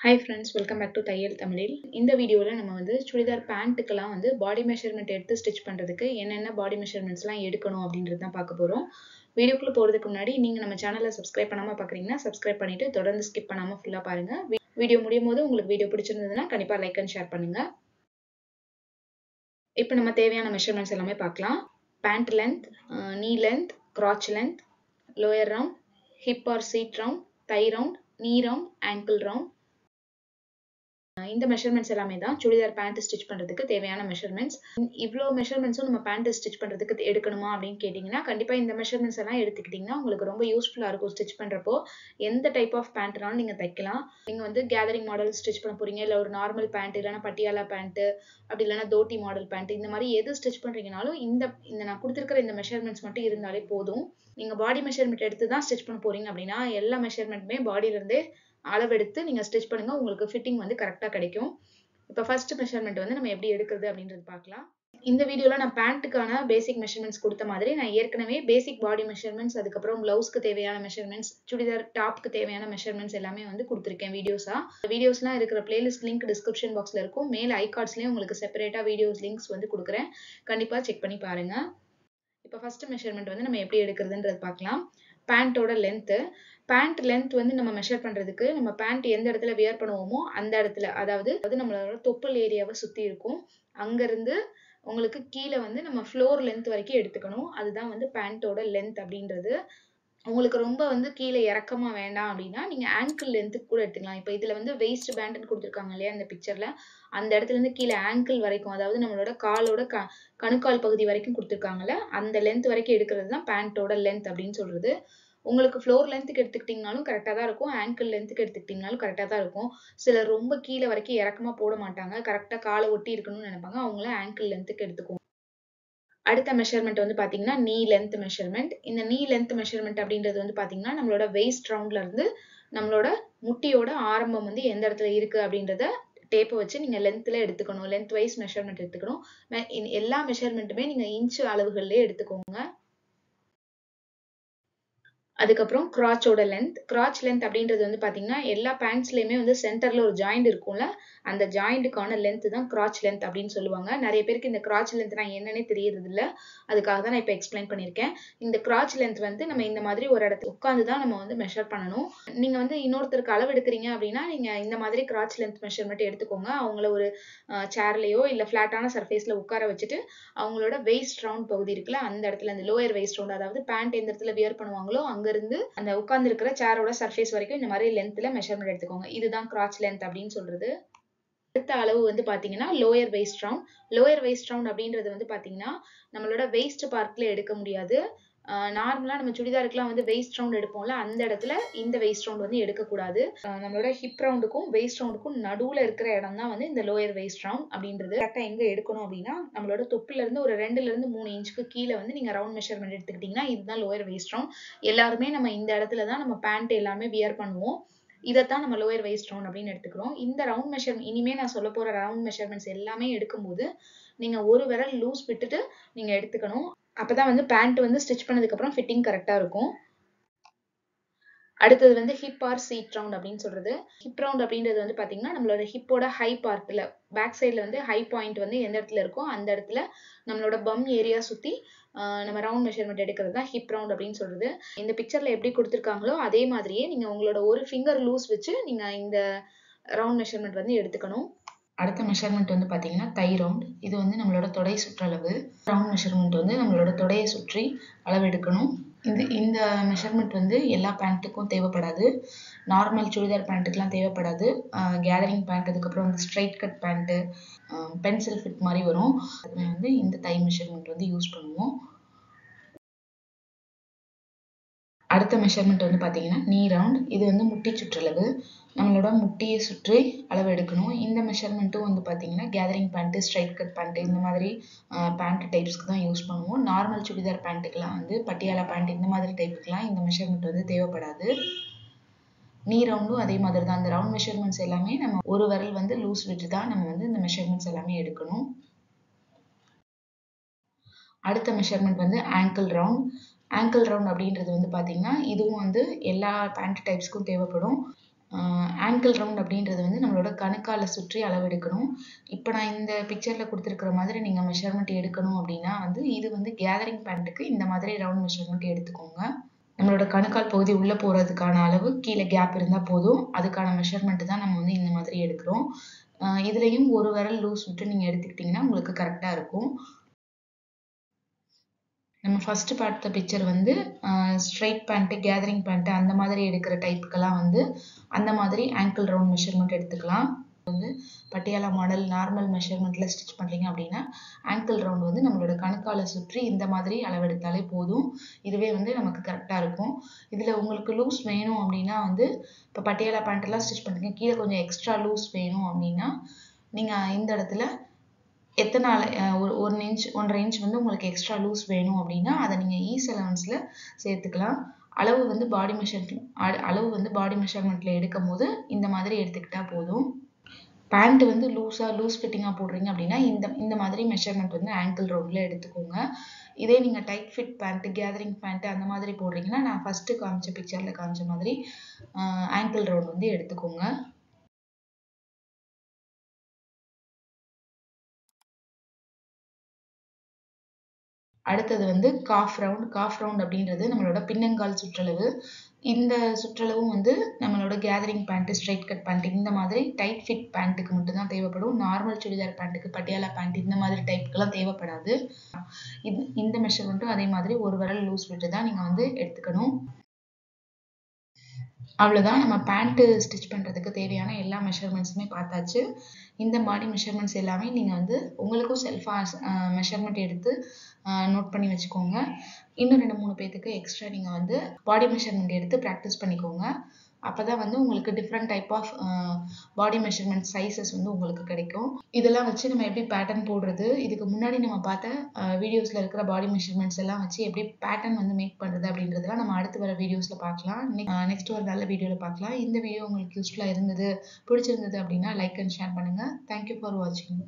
Hi friends, welcome back to தையல் தமிழில். இந்த வீடியோல நம்ம வந்து சுடிதார் பேண்ட்டுக்கெல்லாம் வந்து பாடி மெஷர்மெண்ட் எடுத்து ஸ்டிச் பண்றதுக்கு என்னென்ன பாடி மெஷர்மெண்ட்ஸ்லாம் எடுக்கணும் அப்படின்றது தான் பார்க்க போறோம். வீடியோக்குள்ள போறதுக்கு முன்னாடி நீங்க நம்ம சேனலை சப்ஸ்கிரைப் பண்ணாம பார்க்குறீங்கன்னா சப்ஸ்கிரைப் பண்ணிட்டு தொடர்ந்து ஸ்கிப் பண்ணாம ஃபுல்லா பாருங்க. வீடியோ முடியும் போது உங்களுக்கு வீடியோ பிடிச்சிருந்ததுன்னா கண்டிப்பா லைக் அண்ட் ஷேர் பண்ணுங்க. இப்போ நம்ம தேவையான மெஷர்மெண்ட்ஸ் எல்லாமே பார்க்கலாம். Pant length, knee length, crotch length, lower round, hip or seat round, thigh round, knee round, ankle round. இந்த மெஷர்மெண்ட்ஸ் எல்லாமே தான் சுடிதார் பேண்ட் ஸ்டிச் பண்றதுக்கு தேவையான மெஷர்மெண்ட்ஸ். இவ்வளோ மெஷர்மெண்ட்ஸும் நம்ம பேண்ட் ஸ்டிச் பண்றதுக்கு எடுக்கணுமா அப்படின்னு கேட்டிங்கன்னா கண்டிப்பா இந்த மெஷர்மெண்ட்ஸ் எல்லாம் எடுத்துக்கிட்டிங்கன்னா உங்களுக்கு ரொம்ப யூஸ்ஃபுல்லா இருக்கும். ஸ்டிச் பண்றப்போ எந்த டைப் ஆஃப் பேண்ட்னாலும் நீங்க தைக்கலாம். நீங்க வந்து கேதரிங் மாடல் ஸ்டிச் பண்ண போறீங்க, இல்லை ஒரு நார்மல் பேண்ட், இல்லைன்னா பட்டியாலா பேண்ட், அப்படி இல்லைன்னா தோட்டி மாடல் பேண்ட், இந்த மாதிரி எது ஸ்டிச் பண்றீங்கனாலும் இந்த நான் கொடுத்துருக்கிற இந்த மெஷர்மெண்ட்ஸ் மட்டும் இருந்தாலே போதும். நீங்க பாடி மெஷர்மெண்ட் எடுத்து தான் ஸ்டிச் பண்ண போறீங்க அப்படின்னா எல்லா மெஷர்மெண்ட்டுமே பாடியில இருந்தே அளவெடுத்து நீங்க ஸ்டிச் பண்ணுங்க. உங்களுக்கு ஃபிட்டிங் வந்து கரெக்டா கிடைக்கும். இப்போ ஃபர்ஸ்ட் மெஷர்மெண்ட் வந்து நம்ம எப்படி எடுக்கிறது அப்படின்றது பார்க்கலாம். இந்த வீடியோல நான் பேண்ட்டுக்கான பேசிக் மெஷர்மெண்ட்ஸ் கொடுத்த மாதிரி நான் ஏற்கனவே பேசிக் பாடி மெஷர்மெண்ட்ஸ், அதுக்கப்புறம் பிளவுஸ்க்கு தேவையான மெஷர்மெண்ட்ஸ், சுடிதார் டாப்க்கு தேவையான மெஷர்மெண்ட்ஸ் எல்லாமே வந்து கொடுத்துருக்கேன் வீடியோஸா. வீடியோஸ்லாம் இருக்கிற பிளேலிஸ்ட் லிங்க் டிஸ்கிரிப்ஷன் பாக்ஸ்ல இருக்கும். மேல் ஐகார்ட்ஸ்லயும் உங்களுக்கு செப்பரேட்டா வீடியோஸ் லிங்க்ஸ் வந்து கொடுக்குறேன். கண்டிப்பா செக் பண்ணி பாருங்க. இப்போ ஃபர்ஸ்ட் மெஷர்மெண்ட் வந்து நம்ம எப்படி எடுக்கிறதுன்றது பார்க்கலாம். பேண்டோட லென்த்து. பேண்ட் லென்த் வந்து நம்ம மெஷர் பண்றதுக்கு நம்ம பேண்ட் எந்த இடத்துல வியர் பண்ணுவோமோ அந்த இடத்துல, அதாவது நம்மளோட தொப்புள் ஏரியாவை சுத்தி இருக்கும், அங்கிருந்து உங்களுக்கு கீழே வந்து நம்ம ஃப்ளோர் லென்த் வரைக்கும் எடுத்துக்கணும். அதுதான் வந்து பேண்டோட லென்த் அப்படின்றது. உங்களுக்கு ரொம்ப வந்து கீழே இறக்கமா வேண்டாம் அப்படின்னா நீங்க ஆங்கிள் லென்த்துக்கு கூட எடுத்துக்கலாம். இப்போ இதுல வந்து வெயிஸ்ட் பேண்ட்னு கொடுத்துருக்காங்க இல்லையா இந்த பிக்சர்ல, அந்த இடத்துல இருந்து கீழே ஆங்கிள் வரைக்கும், அதாவது நம்மளோட காலோட கணுக்கால் பகுதி வரைக்கும் கொடுத்துருக்காங்கல்ல, அந்த லென்த் வரைக்கும் எடுக்கிறது தான் பேண்டோட லென்த் அப்படின்னு சொல்றது. உங்களுக்கு ஃப்ளோர் லென்த்துக்கு எடுத்துக்கிட்டிங்கனாலும் கரெக்டாக தான் இருக்கும், ஆங்கிள் லென்த்துக்கு எடுத்துக்கிட்டிங்கனாலும் கரெக்டாக தான் இருக்கும். சிலர் ரொம்ப கீழே வரைக்கும் இறக்கமா போட மாட்டாங்க, கரெக்டாக காலை ஒட்டி இருக்கணும்னு நினைப்பாங்க, அவங்கள ஆங்கிள் லென்த்துக்கு எடுத்துக்குவோம். அடுத்த மெஷர்மெண்ட் வந்து பாத்தீங்கன்னா நீ லென்த் மெஷர்மெண்ட். இந்த நீ லென்த் மெஷர்மெண்ட் அப்படின்றது வந்து பாத்தீங்கன்னா நம்மளோட வெயிஸ்ட் ரவுண்ட்ல இருந்து நம்மளோட முட்டியோட ஆரம்பம் வந்து எந்த இடத்துல இருக்கு அப்படின்றத டேப்பை வச்சு நீங்க லென்த்ல எடுத்துக்கணும். லென்த் வைஸ் மெஷர்மெண்ட் எடுத்துக்கணும். எல்லா மெஷர்மெண்ட்டுமே நீங்க இன்ச் அளவுகள்லயே எடுத்துக்கோங்க. அதுக்கப்புறம் கிராச்சோட லென்த். கிராச் லென்த் அப்படின்றது வந்து பாத்தீங்கன்னா எல்லா பேண்ட்ஸ்லயுமே வந்து சென்டர்ல ஒரு ஜாயிண்ட் இருக்கும்ல, அந்த ஜாயிண்ட்டுக்கான லென்த் தான் கிராச் லென்த் அப்படின்னு சொல்லுவாங்க. நிறைய பேருக்கு இந்த கிராச் லென்த்னா என்னன்னே தெரியறது இல்ல, அதுக்காக தான் நான் இப்போ எக்ஸ்பிளைன் பண்ணியிருக்கேன். இந்த கிராச் லென்த் வந்து நம்ம இந்த மாதிரி ஒரு இடத்துல உட்காந்து தான் நம்ம வந்து மெஷர் பண்ணணும். நீங்க வந்து இன்னொருத்தருக்கு அளவு எடுக்கிறீங்க அப்படின்னா நீங்க இந்த மாதிரி கிராச் லென்த் மெஷர்மெண்ட் எடுத்துக்கோங்க. அவங்கள ஒரு சேர்லயோ இல்ல ஃபிளாட்டான சர்ஃபேஸ்ல உட்கார வச்சுட்டு அவங்களோட வெயிஸ்ட் ரவுண்ட் பகுதி இருக்குல்ல, அந்த இடத்துல அந்த லோயர் வெயிஸ்ட் ரவுண்ட், அதாவது பேண்ட் எந்த இடத்துல வியர் பண்ணுவாங்களோ அங்க இருந்து அந்த உட்கார்ந்து இருக்கிற சேரோட சர்ஃபேஸ் வரைக்கும் இந்த மாதிரி லென்த்ல மெஷர்மெண்ட் எடுத்துக்கோங்க. இதுதான் கிராச் லென்த் அப்படின்னு சொல்றது. அடுத்த அளவு வந்து பாத்தீங்கன்னா lower waist round. Lower waist round அப்படின்றது வந்து பாத்தீங்கன்னா நம்மளோட வெயிஸ்ட் பார்ட்ல எடுக்க முடியாது. நார்மலா நம்ம சுடிதாருக்குலாம் வந்து வெயிஸ்ட் ரவுண்ட் எடுப்போம்ல, அந்த இடத்துல இந்த வெயிஸ்ட் ரவுண்ட் வந்து எடுக்கக்கூடாது. நம்மளோட ஹிப் ரவுண்டுக்கும் வெயிஸ்ட் ரவுண்டுக்கும் நடுவுல இருக்கிற இடம் தான் வந்து இந்த லோயர் வெயிஸ்ட் ரவுண்ட் அப்படின்றது. கரெக்டா எங்க எடுக்கணும் அப்படின்னா நம்மளோட தொப்புல இருந்து ஒரு 2ல இருந்து 3 இன்ச்சுக்கு கீழே வந்து நீங்க ரவுண்ட் மெஷர்மெண்ட் எடுத்துக்கிட்டீங்கன்னா இதுதான் லோயர் வெயிஸ்ட் ரவுண்ட். எல்லாருமே நம்ம இந்த இடத்துல தான் நம்ம பேண்ட் எல்லாமே வியர் பண்ணுவோம். இதைத்தான் நம்ம லோயர் வெயிஸ்ட் ரவுண்ட் அப்படின்னு எடுத்துக்கிறோம். இந்த ரவுண்ட் மெஷர்மெண்ட் இனிமே நான் சொல்ல போற ரவுண்ட் மெஷர்மெண்ட்ஸ் எல்லாமே எடுக்கும்போது நீங்க ஒரு விரல் லூஸ் விட்டுட்டு நீங்க எடுத்துக்கணும். அப்பதான் வந்து பேண்ட் வந்து ஸ்டிச் பண்ணதுக்கு அப்புறம் ஃபிட்டிங் கரெக்டா இருக்கும். அடுத்தது வந்து ஹிப் ஆர் சீட் ரவுண்ட் அப்படின்னு சொல்றது. ஹிப் ரவுண்ட் அப்படின்றது வந்து பாத்தீங்கன்னா நம்மளோட ஹிப்போட ஹை பார்ட்ல பேக் சைட்ல வந்து ஹை பாயிண்ட் வந்து எந்த இடத்துல இருக்கோ அந்த இடத்துல நம்மளோட பம் ஏரியா சுத்தி நம்ம ரவுண்ட் மெஷர்மெண்ட் எடுக்கிறது தான் ஹிப் ரவுண்ட் அப்படின்னு சொல்றது. இந்த பிக்சர்ல எப்படி கொடுத்துருக்காங்களோ அதே மாதிரியே நீங்க உங்களோட ஒரு ஃபிங்கர் லூஸ் வச்சு நீங்க இந்த ரவுண்ட் மெஷர்மெண்ட் வந்து எடுத்துக்கணும். அடுத்த மெஷர்மெண்ட் வந்து பாத்தீங்கன்னா தை ரவுண்ட். இது வந்து நம்மளோட தொடை சுற்றளவு. ரவுண்ட் மெஷர்மெண்ட் வந்து நம்மளோட தொடையை சுற்றி அளவு எடுக்கணும். இந்த மெஷர்மெண்ட் வந்து எல்லா பேண்ட்டுக்கும் தேவைப்படாது. நார்மல் சுடிதார் பேண்ட்டுக்கெலாம் தேவைப்படாது. கேதரிங் பேண்ட், அதுக்கப்புறம் வந்து straight cut pant, pencil fit மாதிரி வரும், அதுக்கு வந்து இந்த தை மெஷர்மெண்ட் வந்து யூஸ் பண்ணுவோம். அடுத்த மெஷர்மெண்ட் வந்து பார்த்தீங்கன்னா நீ ரவுண்ட். இது வந்து முட்டி சுற்றளவு. நம்மளோட முட்டியை சுற்றி அளவு எடுக்கணும். இந்த மெஷர்மெண்ட்டும் வந்து பார்த்தீங்கன்னா gathering pant, straight cut pant, இந்த மாதிரி பேண்ட் டைப்ஸ்க்கு தான் யூஸ் பண்ணுவோம். நார்மல் சுடிதார் பேண்ட்டுக்கெலாம் வந்து பட்டியாலா பேண்ட் இந்த மாதிரி டைப்புக்கெலாம் இந்த மெஷர்மெண்ட் வந்து தேவைப்படாது. நீ ரவுண்டும் அதே மாதிரி தான். அந்த ரவுண்ட் மெஷர்மெண்ட்ஸ் எல்லாமே நம்ம ஒரு விரல் வந்து லூஸ் விட்டு தான் நம்ம வந்து இந்த மெஷர்மெண்ட்ஸ் எல்லாமே எடுக்கணும். அடுத்த மெஷர்மெண்ட் வந்து ஆங்கிள் ரவுண்ட். ஆங்கிள் ரவுண்ட் அப்படின்றது வந்து பார்த்தீங்கன்னா இதுவும் வந்து எல்லா பேண்ட் டைப்ஸ்க்கும் தேவைப்படும். ஆங்கிள் ரவுண்ட் அப்படின்றது வந்து நம்மளோட கணுக்கால சுற்றி அளவெடுக்கணும். இப்போ நான் இந்த பிக்சரில் கொடுத்துருக்கிற மாதிரி நீங்கள் மெஷர்மெண்ட் எடுக்கணும் அப்படின்னா வந்து இது வந்து கேதரிங் பேண்ட்டுக்கு இந்த மாதிரி ரவுண்ட் மெஷர்மெண்ட் எடுத்துக்கோங்க. நம்மளோட கணுக்கால் பகுதி உள்ளே போகிறதுக்கான அளவு கீழே கேப் இருந்தால் போதும். அதுக்கான மெஷர்மெண்ட் தான் நம்ம வந்து இந்த மாதிரி எடுக்கிறோம். இதுலேயும் ஒரு விரல் லூஸ் விட்டு நீங்கள் எடுத்துக்கிட்டிங்கன்னா உங்களுக்கு கரெக்டாக இருக்கும். நம்ம ஃபர்ஸ்ட் பார்த்த பிக்சர் வந்து ஸ்ட்ரைட் பேண்ட்டு, கேதரிங் பேண்ட்டு அந்த மாதிரி எடுக்கிற டைப்புக்கெல்லாம் வந்து அந்த மாதிரி ஆங்கிள் ரவுண்ட் மெஷர்மெண்ட் எடுத்துக்கலாம். வந்து பட்டியாலா மாடல் நார்மல் மெஷர்மெண்ட்டில் ஸ்டிச் பண்ணுறீங்க அப்படின்னா ஆங்கிள் ரவுண்ட் வந்து நம்மளோட கணுக்காலை சுற்றி இந்த மாதிரி அளவெடுத்தாலே போதும். இதுவே வந்து நமக்கு கரெக்டாக இருக்கும். இதில் உங்களுக்கு லூஸ் வேணும் அப்படின்னா வந்து இப்போ பட்டியாலா பேண்ட்டெல்லாம் ஸ்டிச் பண்ணுறீங்க, கீழே கொஞ்சம் எக்ஸ்ட்ரா லூஸ் வேணும் அப்படின்னா நீங்கள் இந்த இடத்துல எத்தனை ஒரு 1 இன்ச் 1.5 இன்ச் வந்து உங்களுக்கு எக்ஸ்ட்ரா லூஸ் வேணும் அப்படின்னா அதை நீங்கள் ஈஸ் அலவன்ஸில் சேர்த்துக்கலாம். அளவு வந்து பாடி மெஷர்மெண்ட்டில் எடுக்கும் போது இந்த மாதிரி எடுத்துக்கிட்டா போதும். பேண்ட் வந்து லூஸ் ஃபிட்டிங்காக போடுறீங்க அப்படின்னா இந்த மாதிரி மெஷர்மெண்ட் வந்து ஆங்கிள் ரவுண்டில் எடுத்துக்கோங்க. இதே நீங்கள் tight fit pant, gathering pant அந்த மாதிரி போடுறீங்கன்னா நான் ஃபஸ்ட்டு காமிச்ச பிக்சரில் காமிச்ச மாதிரி ஆங்கிள் ரவுண்ட் வந்து எடுத்துக்கோங்க. அடுத்தது வந்து காஃப் ரவுண்ட் அப்படின்றது நம்மளோட பின்னங்கால் சுற்றளவு. இந்த சுற்றளவும் வந்து நம்மளோட gathering pant, straight cut pant இந்த மாதிரி டைட் ஃபிட் பேண்ட்டுக்கு மட்டும் தான் தேவைப்படும். நார்மல் சுடிதார் பேண்ட்டுக்கு, பட்டியாலா பேண்ட் இந்த மாதிரி டைப்புக்கெல்லாம் தேவைப்படாது. இந்த மெஷர்மெண்ட்டும் அதே மாதிரி ஒரு விரல் லூஸ் விட்டு தான் நீங்கள் வந்து எடுத்துக்கணும். அவ்வளோதான், நம்ம பேண்ட்டு ஸ்டிச் பண்ணுறதுக்கு தேவையான எல்லா மெஷர்மெண்ட்ஸுமே பார்த்தாச்சு. இந்த பாடி மெஷர்மெண்ட்ஸ் எல்லாமே நீங்கள் வந்து உங்களுக்கும் செல்ஃபாக மெஷர்மெண்ட் எடுத்து நோட் பண்ணி வச்சுக்கோங்க. இன்னும் 2-3 பேத்துக்கு எக்ஸ்ட்ரா நீங்கள் வந்து பாடி மெஷர்மெண்ட் எடுத்து ப்ராக்டிஸ் பண்ணிக்கோங்க. அப்போ தான் வந்து உங்களுக்கு different type of body measurement sizes வந்து உங்களுக்கு கிடைக்கும். இதெல்லாம் வச்சு நம்ம எப்படி பேட்டர்ன் போடுறது, இதுக்கு முன்னாடி நம்ம பார்த்த வீடியோஸில் இருக்கிற பாடி மெஷர்மெண்ட்ஸ் எல்லாம் வச்சு எப்படி பேட்டர்ன் வந்து மேக் பண்ணுறது அப்படின்றதெல்லாம் நம்ம அடுத்து வர வீடியோஸில் பார்க்கலாம். நெக்ஸ்ட் ஒரு நல்ல வீடியோவில் பார்க்கலாம். இந்த வீடியோ உங்களுக்கு யூஸ்ஃபுல்லாக இருந்தது, பிடிச்சிருந்தது அப்படின்னா லைக் அண்ட் ஷேர் பண்ணுங்கள். தேங்க்யூ ஃபார் வாட்சிங்.